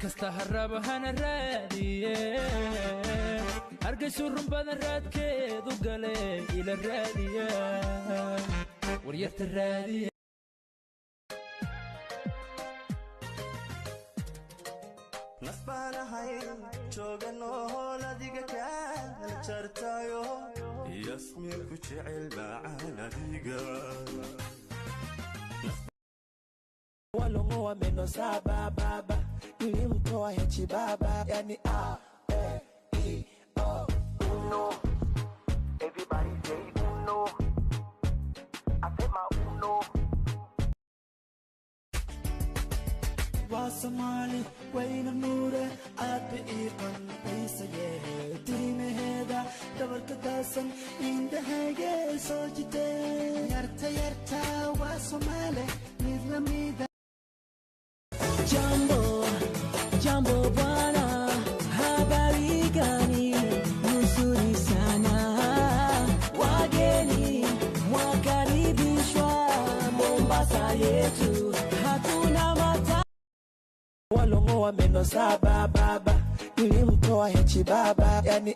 kasta haraba hana raadiye hargeysu run badan raadkeedu gale ila raadiya waryarta raadiya nasbana hay joogano ladiga ka jartayo yasmin ku jecel baan adiga walongo wa meno saba baba nilimtoa hechi baba yani uno everybody say uno I say my uno wa somali wayna nure aad iiqan baysaye dirime heda dabarka taasan indahayga soo jitay yarta wa somali midlamida Jambo bwana habari gani nzuri sana wageni mwakaribishwa Mombasa yetu hatuna mata walongo wa meno saba baba nilimtoa hechi baba yani